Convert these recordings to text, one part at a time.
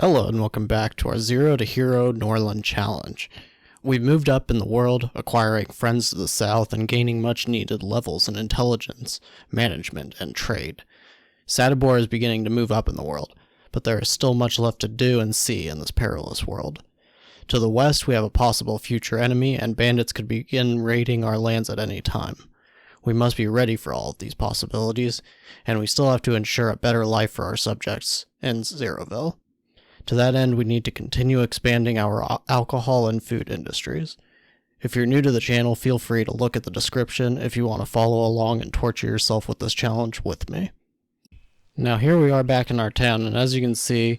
Hello and welcome back to our Zero to Hero Norland challenge. We've moved up in the world, acquiring friends to the south and gaining much needed levels in intelligence, management, and trade. Sadibor is beginning to move up in the world, but there is still much left to do and see in this perilous world. To the west we have a possible future enemy, and bandits could begin raiding our lands at any time. We must be ready for all of these possibilities, and we still have to ensure a better life for our subjects in Zeroville. To that end, we need to continue expanding our alcohol and food industries. If you're new to the channel, feel free to look at the description if you want to follow along and torture yourself with this challenge with me. Now here we are back in our town, and as you can see,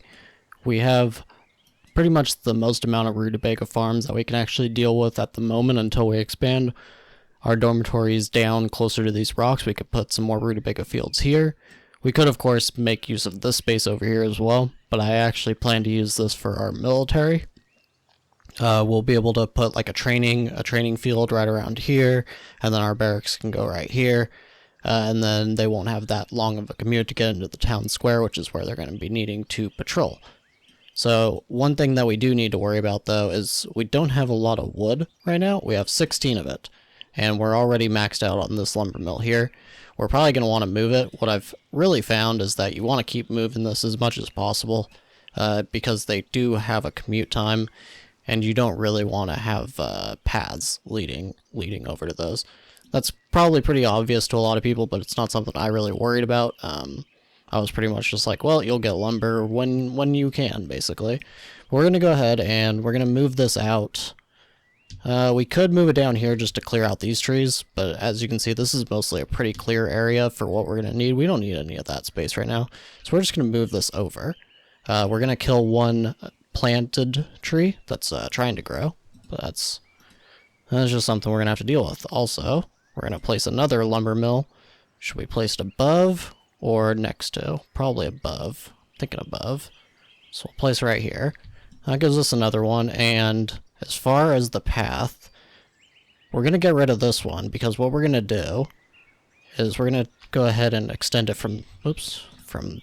we have pretty much the most amount of rutabaga farms that we can actually deal with at the moment until we expand our dormitories down closer to these rocks. We could put some more rutabaga fields here. We could, of course, make use of this space over here as well, but I actually plan to use this for our military. We'll be able to put like a training field right around here, and then our barracks can go right here, and then they won't have that long of a commute to get into the town square, which is where they're going to be needing to patrol. So one thing that we do need to worry about, though, is we don't have a lot of wood right now. We have 16 of it, and we're already maxed out on this lumber mill here. We're probably going to want to move it. What I've really found is that you want to keep moving this as much as possible because they do have a commute time, and you don't really want to have paths leading over to those. That's probably pretty obvious to a lot of people, but it's not something I really worried about. I was pretty much just like, well, you'll get lumber when you can, basically. We're going to go ahead and we're going to move this out. We could move it down here just to clear out these trees, but as you can see, this is mostly a pretty clear area for what we're going to need. We don't need any of that space right now, so we're just going to move this over. We're going to kill one planted tree that's trying to grow, but that's just something we're going to have to deal with. Also, we're going to place another lumber mill. Should we place it above or next to? Probably above. I'm thinking above. So we'll place it right here. That gives us another one, and as far as the path, we're going to get rid of this one, because what we're going to do is we're going to go ahead and extend it from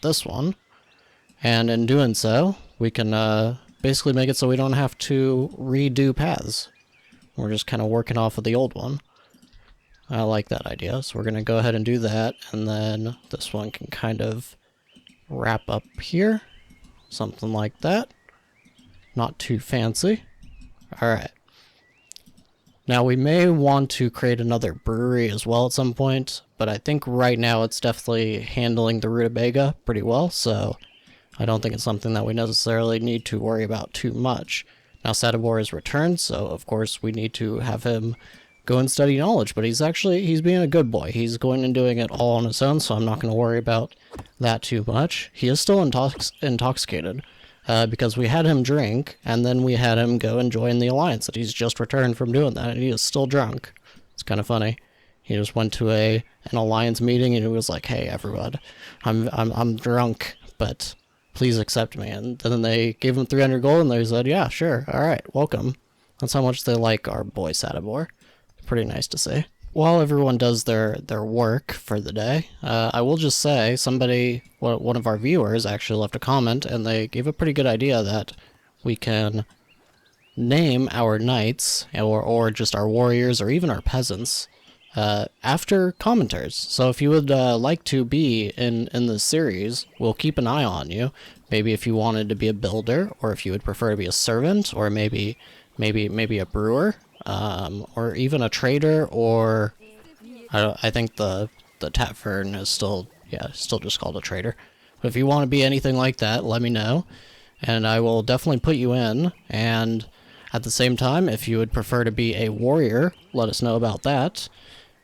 this one, and in doing so, we can basically make it so we don't have to redo paths. We're just kind of working off of the old one. I like that idea, so we're going to go ahead and do that, and then this one can kind of wrap up here, something like that. Not too fancy. Alright. Now we may want to create another brewery as well at some point, but I think right now it's definitely handling the rutabaga pretty well, so I don't think it's something that we necessarily need to worry about too much. Now Sadibor has returned, so of course we need to have him go and study knowledge, but he's being a good boy. He's going and doing it all on his own, so I'm not going to worry about that too much. He is still intoxicated. Because we had him drink, and then we had him go and join the Alliance, and he's just returned from doing that, and he is still drunk. It's kind of funny. He just went to an Alliance meeting, and he was like, hey, everyone, I'm drunk, but please accept me. And then they gave him 300 gold, and they said, yeah, sure, alright, welcome. That's how much they like our boy Sadibor. Pretty nice to see. While everyone does their work for the day, I will just say one of our viewers actually left a comment, and they gave a pretty good idea that we can name our knights or just our warriors or even our peasants after commenters. So if you would like to be in this series, we'll keep an eye on you. Maybe if you wanted to be a builder, or if you would prefer to be a servant, or maybe a brewer. Or even a trader, or I think the tavern is still just called a trader. But if you want to be anything like that, let me know, and I will definitely put you in. And at the same time, if you would prefer to be a warrior, let us know about that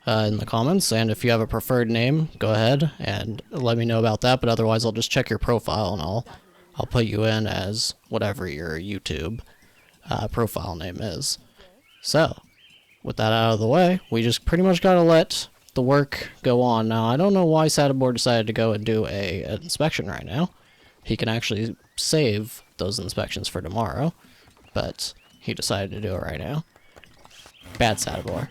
in the comments. And if you have a preferred name, go ahead and let me know about that. But otherwise, I'll just check your profile and I'll put you in as whatever your YouTube profile name is. So, with that out of the way, we just pretty much gotta let the work go on. Now, I don't know why Sadibor decided to go and do an inspection right now. He can actually save those inspections for tomorrow, but he decided to do it right now. Bad Sadibor.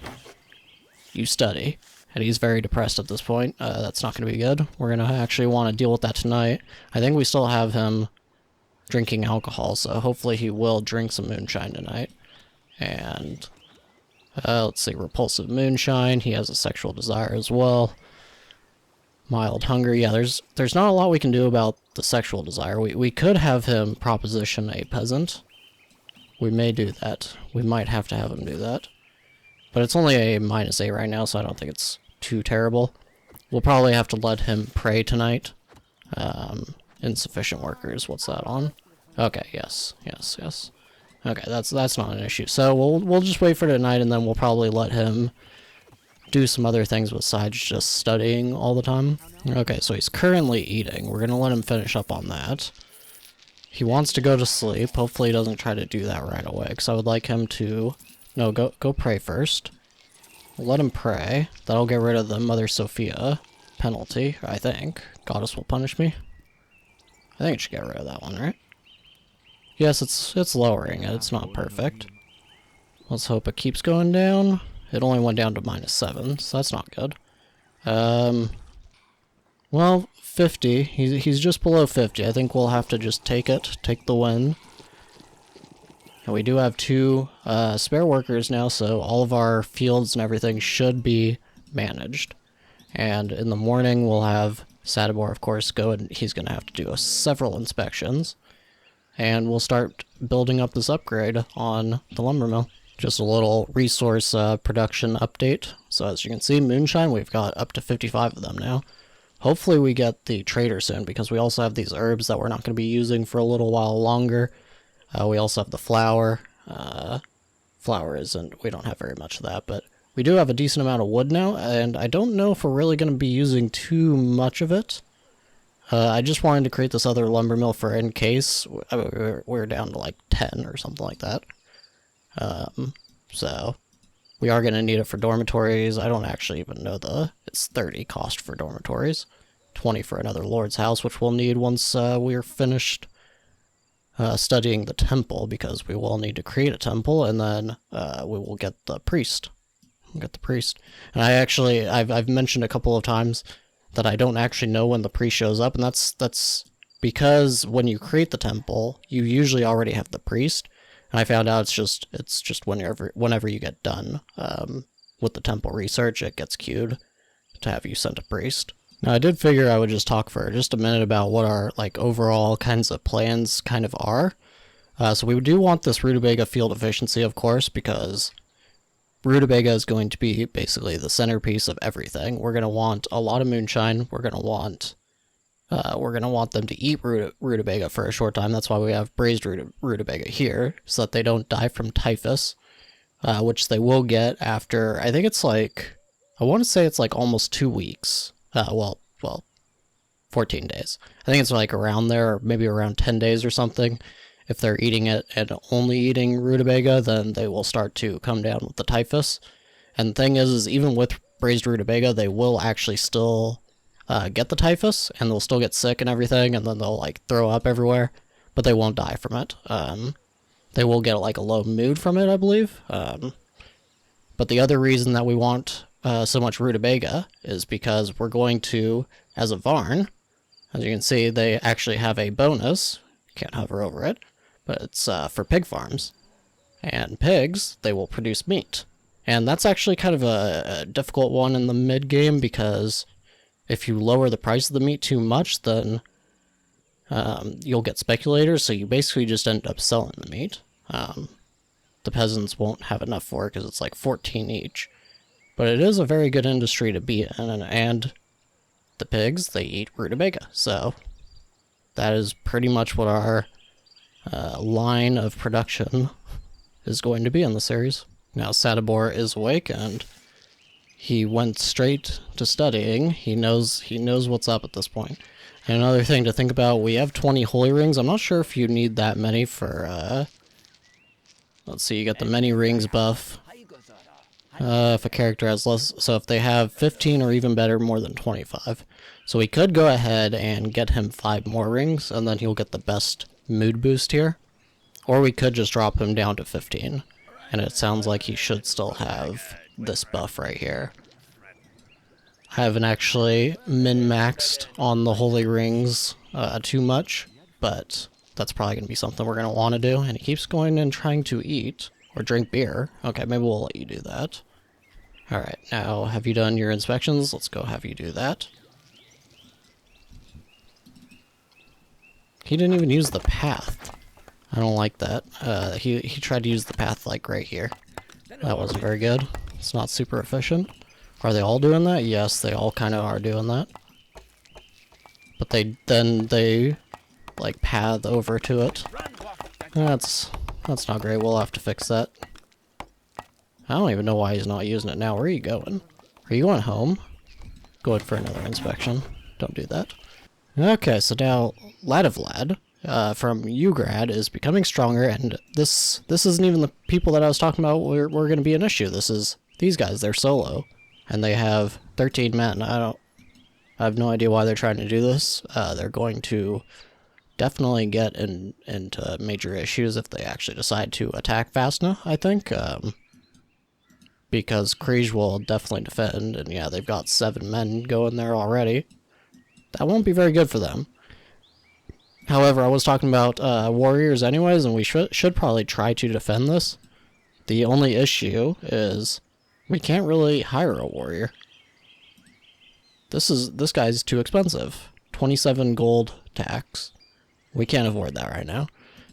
You study. And he's very depressed at this point. That's not going to be good. We're going to actually want to deal with that tonight. I think we still have him drinking alcohol, so hopefully he will drink some moonshine tonight. And let's see, repulsive moonshine. He has a sexual desire as well. Mild hunger. Yeah, there's not a lot we can do about the sexual desire. We could have him proposition a peasant. We may do that. We might have to have him do that. But it's only a -8 right now, so I don't think it's too terrible. We'll probably have to let him pray tonight. Insufficient workers. What's that on? Okay, yes. Okay, that's not an issue. So we'll just wait for tonight, and then we'll probably let him do some other things besides just studying all the time. Okay, so he's currently eating. We're gonna let him finish up on that. He wants to go to sleep. Hopefully he doesn't try to do that right away, because I would like him to... No, go pray first. We'll let him pray. That'll get rid of the Mother Sophia penalty, I think. Goddess will punish me. I think it should get rid of that one, right? Yes, it's lowering it. It's not perfect. Let's hope it keeps going down. It only went down to -7, so that's not good. Well, 50. He's just below 50. I think we'll have to just take the win. And we do have 2 spare workers now, so all of our fields and everything should be managed. And in the morning, we'll have Sadibor, of course, go, and he's going to have to do several inspections. And we'll start building up this upgrade on the lumber mill. Just a little resource production update. So as you can see, moonshine, we've got up to 55 of them now. Hopefully we get the trader soon, because we also have these herbs that we're not going to be using for a little while longer. We also have the flour. Flour we don't have very much of that, but we do have a decent amount of wood now, and I don't know if we're really going to be using too much of it. I just wanted to create this other lumber mill for in case. We're down to like 10 or something like that. So we are going to need it for dormitories. I don't actually even know it's 30 cost for dormitories. 20 for another lord's house, which we'll need once we're finished studying the temple, because we will need to create a temple, and then we will get the priest. And I've mentioned a couple of times that I don't actually know when the priest shows up, and that's because when you create the temple, you usually already have the priest. And I found out it's just whenever you get done with the temple research, it gets queued to have you send a priest. Now, I did figure I would just talk for just a minute about what our overall kinds of plans kind of are. So we do want this rutabaga field efficiency, of course, because rutabaga is going to be basically the centerpiece of everything. We're going to want a lot of moonshine. We're going to want them to eat rutabaga for a short time. That's why we have braised rutabaga here, so that they don't die from typhus, which they will get after, I think it's I want to say it's almost 2 weeks. Well, 14 days. I think it's around there, or maybe around 10 days or something. If they're eating it and only eating rutabaga, then they will start to come down with the typhus. And the thing is even with braised rutabaga, they will actually still get the typhus, and they'll still get sick and everything, and then they'll throw up everywhere, but they won't die from it. They will get a low mood from it, I believe. But the other reason that we want so much rutabaga is because we're going to, as a Varn, as you can see, they actually have a bonus. Can't hover over it, but it's for pig farms. And pigs, they will produce meat. And that's actually kind of a difficult one in the mid-game, because if you lower the price of the meat too much, then you'll get speculators, so you basically just end up selling the meat. The peasants won't have enough for it, because it's 14 each. But it is a very good industry to be in, and the pigs, they eat rutabaga. So that is pretty much what our line of production is going to be in the series. Now Sadibor is awake, and he went straight to studying. He knows what's up at this point. And another thing to think about, we have 20 holy rings. I'm not sure if you need that many for, let's see, you get the many rings buff. If a character has less, so if they have 15 or even better, more than 25. So we could go ahead and get him 5 more rings, and then he'll get the best mood boost here. Or we could just drop him down to 15. And it sounds like he should still have this buff right here. I haven't actually min-maxed on the holy rings too much, but that's probably going to be something we're going to want to do. And he keeps going and trying to eat or drink beer. Okay, maybe we'll let you do that. Alright, now have you done your inspections? Let's go have you do that. He didn't even use the path. I don't like that. He tried to use the path like right here. That wasn't very good. It's not super efficient. Are they all doing that? Yes, they all kind of are doing that. But they like path over to it. That's not great. We'll have to fix that. I don't even know why he's not using it now. Where are you going? Are you going home? Going for another inspection. Don't do that. Okay, so now Ladivlad from Ugrad is becoming stronger, and this isn't even the people that I was talking about were going to be an issue. This is these guys. They're solo, and they have 13 men. I have no idea why they're trying to do this. They're going to definitely get into major issues if they actually decide to attack Vasna, I think. Because Kriege will definitely defend, and yeah, they've got 7 men going there already. That won't be very good for them. However, I was talking about warriors anyways, and we should probably try to defend this. The only issue is we can't really hire a warrior. This guy's too expensive. 27 gold tax. We can't afford that right now.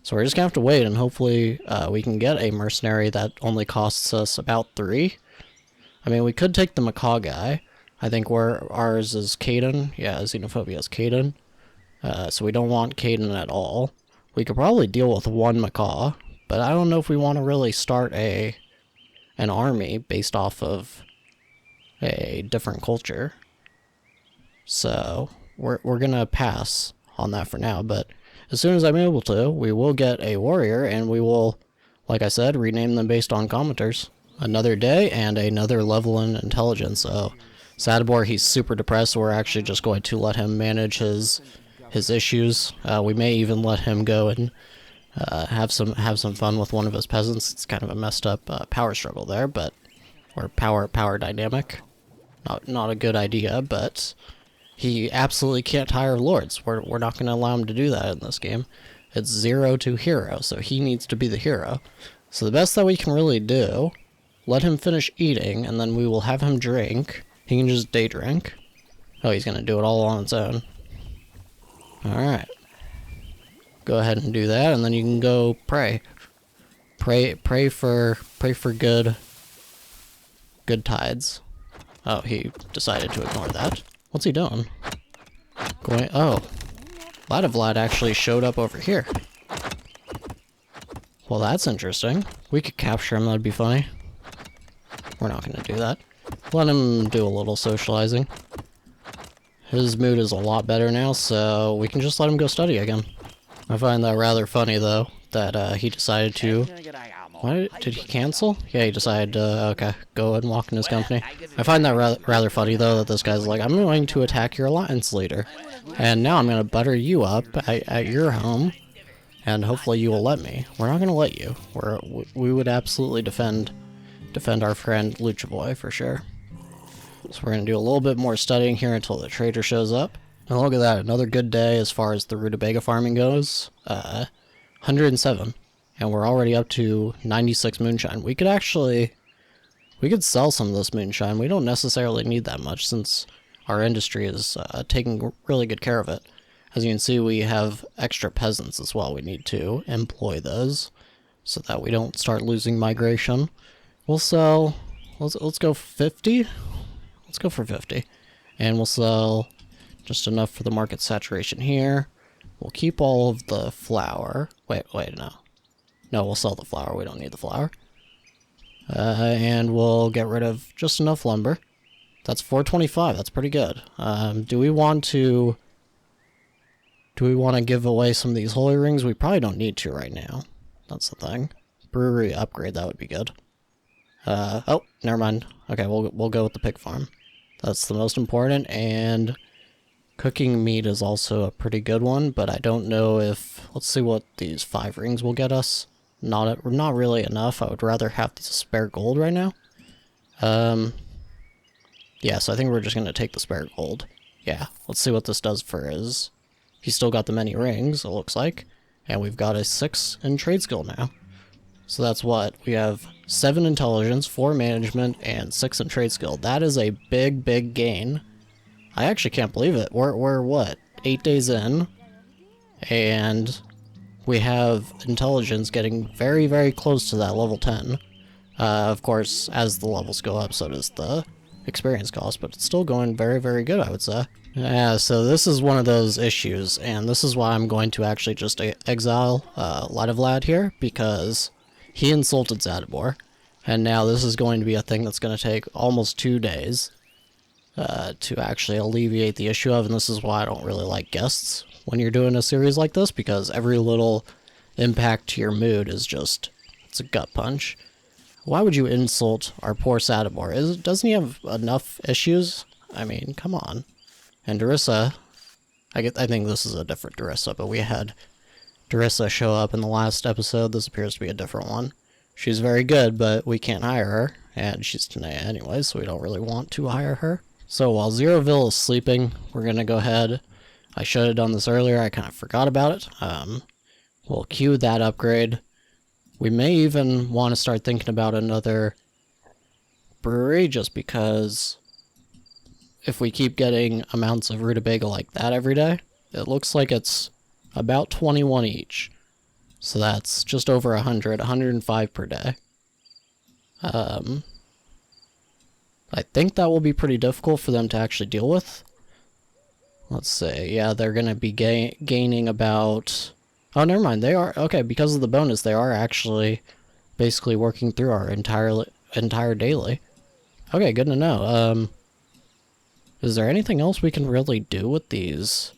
So we're just gonna have to wait, and hopefully we can get a mercenary that only costs us about 3. I mean, we could take the macaw guy. I think ours is Caden. Yeah, Xenophobia is Caden. So we don't want Caden at all. We could probably deal with 1 macaw, but I don't know if we want to really start an army based off of a different culture. So we're gonna pass on that for now, but as soon as I'm able to, we will get a warrior, and we will, like I said, rename them based on commenters. Another day and another level in intelligence. So Sadibor, he's super depressed, so we're actually just going to let him manage his issues. We may even let him go and have some fun with one of his peasants. It's kind of a messed up power struggle there, but or power dynamic. Not a good idea, but he absolutely can't hire lords. We're not going to allow him to do that in this game. It's 0 to hero, so he needs to be the hero. So the best that we can really do, let him finish eating, and then we will have him drink. He can just day drink. Oh, he's going to do it all on its own. Alright. Go ahead and do that, and then you can go pray. Pray for good tides. Oh, he decided to ignore that. What's he doing? Oh. Ladivlad actually showed up over here. Well, that's interesting. We could capture him, that'd be funny. We're not gonna do that. Let him do a little socializing. His mood is a lot better now, so we can just let him go study again. I find that rather funny, though, that he decided to... Why did he cancel? Yeah, he decided to, okay, go and walk in his company. I find that rather funny, though, that this guy's like, I'm going to attack your alliance leader. And now I'm going to butter you up at your home, and hopefully you will let me. We're not going to let you. We would absolutely defend our friend Luchavoy, for sure. So we're going to do a little bit more studying here until the trader shows up. And look at that, another good day as far as the rutabaga farming goes. 107. And we're already up to 96 moonshine. We could sell some of this moonshine. We don't necessarily need that much since our industry is taking really good care of it. As you can see, we have extra peasants as well. We need to employ those so that we don't start losing migration. We'll sell, let's go 50. Let's go for 50. And we'll sell just enough for the market saturation here. We'll keep all of the flour. Wait, no. No, we'll sell the flour. We don't need the flour. And we'll get rid of just enough lumber. That's 425. That's pretty good. Do we want to give away some of these holy rings? We probably don't need to right now. That's the thing. Brewery upgrade, that would be good. Oh, never mind. Okay, we'll go with the pig farm. That's the most important, and cooking meat is also a pretty good one, but I don't know if... Let's see what these 5 rings will get us. Not really enough. I would rather have these spare gold right now. Yeah, so I think we're just going to take the spare gold. Yeah, let's see what this does for his... He's still got the many rings, it looks like. And we've got a 6 in trade skill now. So that's what? We have 7 intelligence, 4 management, and 6 in trade skill. That is a big, big gain. I actually can't believe it. We're what? 8 days in. And we have intelligence getting very, very close to that level 10. Of course, as the levels go up, so does the experience cost, but it's still going very, very good, I would say. Yeah, so this is one of those issues, and this is why I'm going to actually just exile Lad here, because he insulted Sadibor, and now this is going to be a thing that's going to take almost 2 days to actually alleviate the issue of, and this is why I don't really like guests when you're doing a series like this, because every little impact to your mood is just, it's a gut punch. Why would you insult our poor Sadibor? Doesn't he have enough issues? I mean, come on. And Darissa, I think this is a different Darissa, but we had Darissa show up in the last episode. This appears to be a different one. She's very good, but we can't hire her, and she's Tanea anyway, so we don't really want to hire her. So while Zeroville is sleeping, we're going to go ahead. I should have done this earlier, I kind of forgot about it. We'll queue that upgrade. We may even want to start thinking about another brewery, just because if we keep getting amounts of rutabaga like that every day, it looks like it's about 21 each. So that's just over 100, 105 per day. I think that will be pretty difficult for them to actually deal with. Let's see, yeah, they're going to be gaining about... Oh, never mind, they are... Okay, because of the bonus, they are actually basically working through our entire daily. Okay, good to know. Is there anything else we can really do with these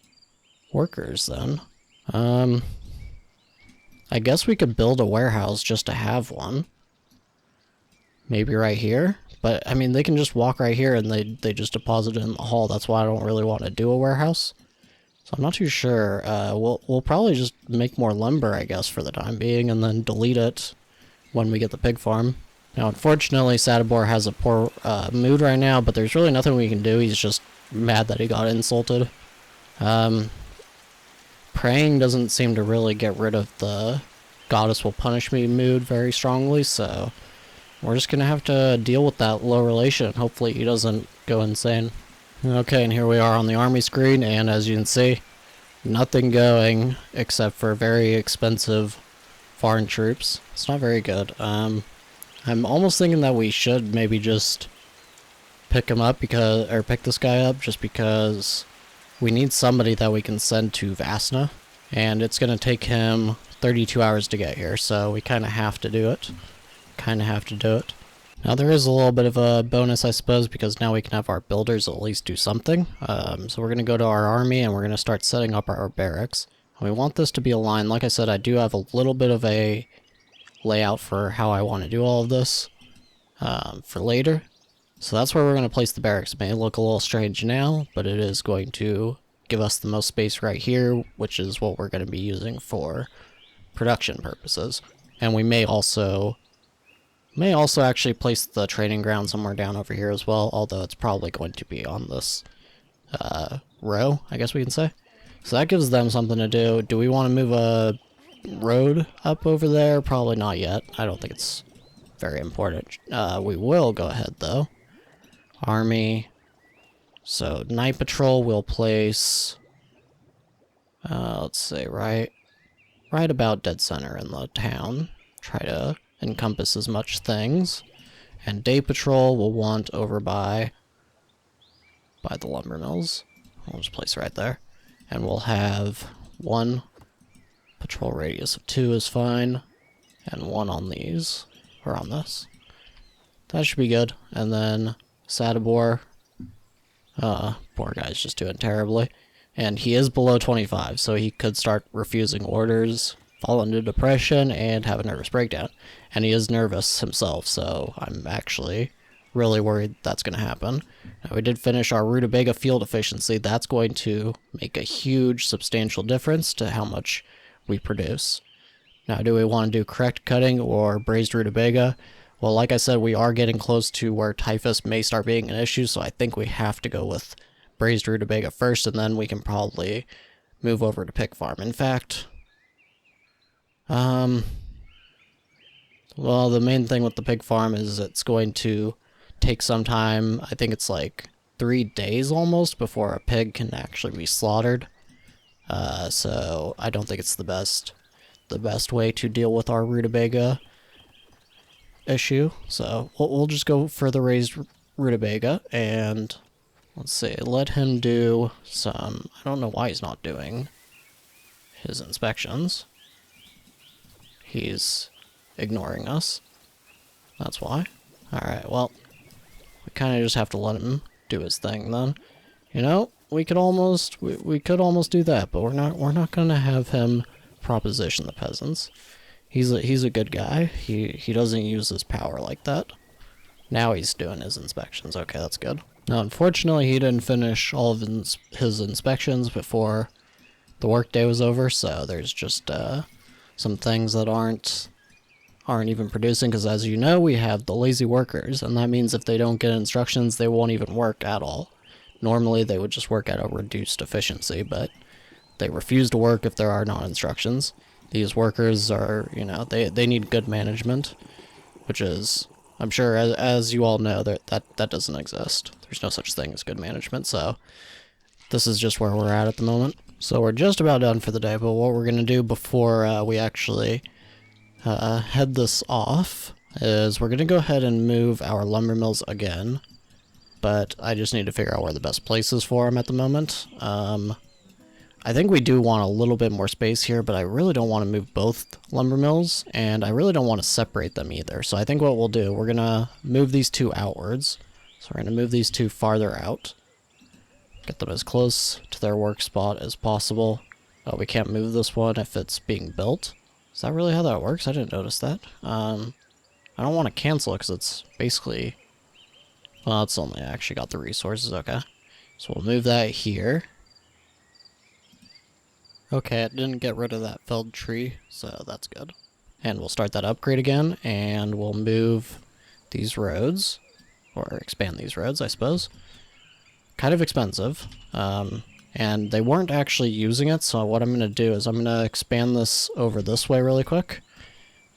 workers, then? I guess we could build a warehouse just to have one. Maybe right here? But, I mean, they can just walk right here and they just deposit it in the hall. That's why I don't really want to do a warehouse. So I'm not too sure. We'll probably just make more lumber, I guess, for the time being, and then delete it when we get the pig farm. Now, unfortunately, Sadibor has a poor mood right now, but there's really nothing we can do. He's just mad that he got insulted. Praying doesn't seem to really get rid of the goddess will punish me mood very strongly, so we're just gonna have to deal with that low relation. Hopefully he doesn't go insane. Okay, and here we are on the army screen, and as you can see, nothing going except for very expensive foreign troops. It's not very good. I'm almost thinking that we should maybe just pick him up pick this guy up just because we need somebody that we can send to Vasna, and it's gonna take him 32 hours to get here, so we kind of have to do it. Now there is a little bit of a bonus, I suppose, because now we can have our builders at least do something. So we're going to go to our army and we're going to start setting up our barracks. And we want this to be aligned. Like I said, I do have a little bit of a layout for how I want to do all of this for later. So that's where we're going to place the barracks. It may look a little strange now, but it is going to give us the most space right here, which is what we're going to be using for production purposes. And we may also actually place the training ground somewhere down over here as well, although it's probably going to be on this row, I guess we can say. So that gives them something to do. Do we want to move a road up over there? Probably not yet. I don't think it's very important. We will go ahead, though. Army. So night patrol will place... let's say right about dead center in the town. Try to encompass as much things, and day patrol will want over by the lumber mills. We'll just place right there, and we'll have one patrol radius of 2 is fine, and 1 on these, or on this. That should be good. And then Sadibor, poor guy's just doing terribly, and he is below 25, so he could start refusing orders, fall into depression, and have a nervous breakdown. And he is nervous himself, so I'm actually really worried that's going to happen. Now, we did finish our rutabaga field efficiency. That's going to make a huge, substantial difference to how much we produce. Now, do we want to do correct cutting or braised rutabaga? Well, like I said, we are getting close to where typhus may start being an issue, so I think we have to go with braised rutabaga first, and then we can probably move over to pig farm. In fact... Well, the main thing with the pig farm is it's going to take some time. I think it's like 3 days almost before a pig can actually be slaughtered. So I don't think it's the best way to deal with our rutabaga issue. So we'll just go for the raised rutabaga, and let's see, let him do some, I don't know why he's not doing his inspections. He's ignoring us. That's why. Alright, well, we kind of just have to let him do his thing then. You know, we could almost do that, but we're not gonna have him proposition the peasants. He's a good guy. He doesn't use his power like that. Now he's doing his inspections. Okay, that's good. Now, unfortunately, he didn't finish all of his inspections before the workday was over, so there's just some things that aren't even producing, because as you know, we have the lazy workers, and that means if they don't get instructions, they won't even work at all. Normally, they would just work at a reduced efficiency, but they refuse to work if there are no instructions. These workers are, you know, they need good management, which is, I'm sure, as you all know, that doesn't exist. There's no such thing as good management, so this is just where we're at the moment. So we're just about done for the day, but what we're going to do before we actually head this off is we're going to go ahead and move our lumber mills again, but I just need to figure out where the best place is for them at the moment. I think we do want a little bit more space here, but I really don't want to move both lumber mills, and I really don't want to separate them either. So I think what we'll do, we're going to move these two outwards. So we're going to move these two farther out. Get them as close to their work spot as possible. Oh, we can't move this one if it's being built. Is that really how that works? I didn't notice that. I don't want to cancel it because it's basically... Well, it's only actually got the resources, okay. So we'll move that here. Okay, it didn't get rid of that felled tree, so that's good. And we'll start that upgrade again, and we'll move these roads, or expand these roads, I suppose. Kind of expensive, and they weren't actually using it, so what I'm going to do is I'm going to expand this over this way really quick.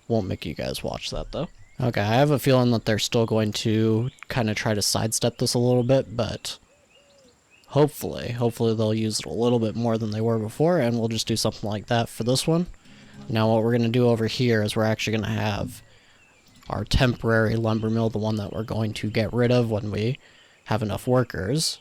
Won't make you guys watch that, though. Okay, I have a feeling that they're still going to kind of try to sidestep this a little bit, but... Hopefully they'll use it a little bit more than they were before, and we'll just do something like that for this one. Now what we're going to do over here is we're actually going to have our temporary lumber mill, the one that we're going to get rid of when we have enough workers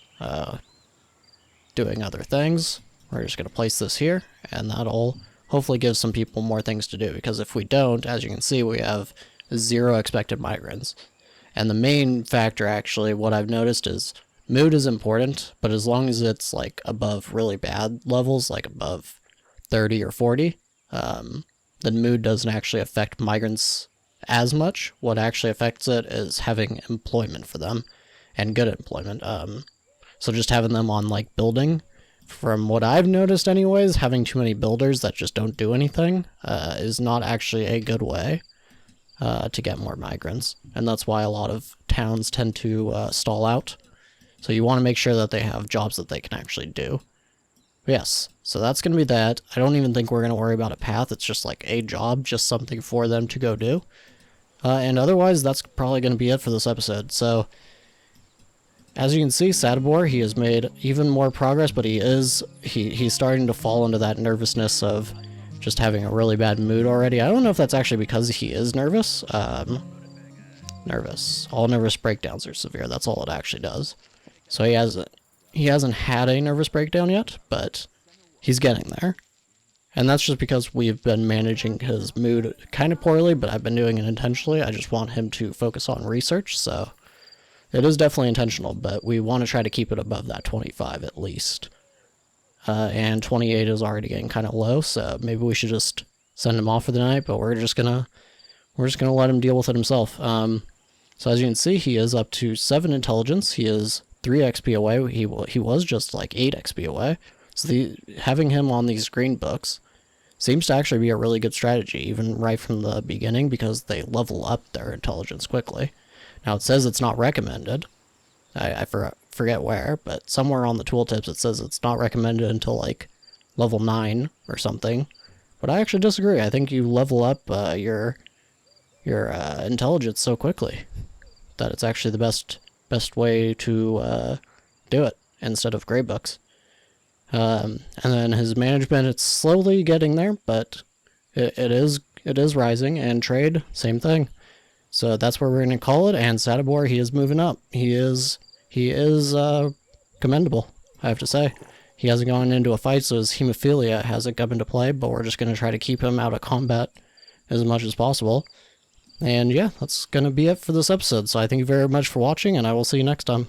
doing other things. We're just going to place this here, and that'll hopefully give some people more things to do, because if we don't, as you can see, we have 0 expected migrants. And the main factor, actually, what I've noticed is mood is important, but as long as it's like above really bad levels, like above 30 or 40, then mood doesn't actually affect migrants as much. What actually affects it is having employment for them, and good employment. So just having them on like building, from what I've noticed anyways, having too many builders that just don't do anything is not actually a good way to get more migrants, and that's why a lot of towns tend to stall out. So you want to make sure that they have jobs that they can actually do. Yes, so that's going to be that. I don't even think we're going to worry about a path. It's just like a job, just something for them to go do. And otherwise, that's probably going to be it for this episode. So, as you can see, Sadibor, he has made even more progress, but he's starting to fall into that nervousness of just having a really bad mood already. I don't know if that's actually because he is nervous. Nervous. All nervous breakdowns are severe. That's all it actually does. So he hasn't had a nervous breakdown yet, but he's getting there. And that's just because we've been managing his mood kind of poorly, but I've been doing it intentionally. I just want him to focus on research, so it is definitely intentional, but we want to try to keep it above that 25 at least. And 28 is already getting kind of low, so maybe we should just send him off for the night, but we're just gonna let him deal with it himself. So as you can see, he is up to 7 intelligence. He is 3 XP away. He was just like 8 XP away. So having him on these green books seems to actually be a really good strategy, even right from the beginning, because they level up their intelligence quickly. Now it says it's not recommended. I forget where, but somewhere on the tooltips it says it's not recommended until like level 9 or something. But I actually disagree. I think you level up your intelligence so quickly that it's actually the best way to do it instead of grade books. And then his management, it's slowly getting there, but it is rising. And trade, same thing. So that's where we're going to call it. And Sadibor, he is moving up. He is commendable, I have to say. He hasn't gone into a fight, so his hemophilia hasn't come into play, but we're just going to try to keep him out of combat as much as possible. And yeah, that's going to be it for this episode. So I thank you very much for watching, and I will see you next time.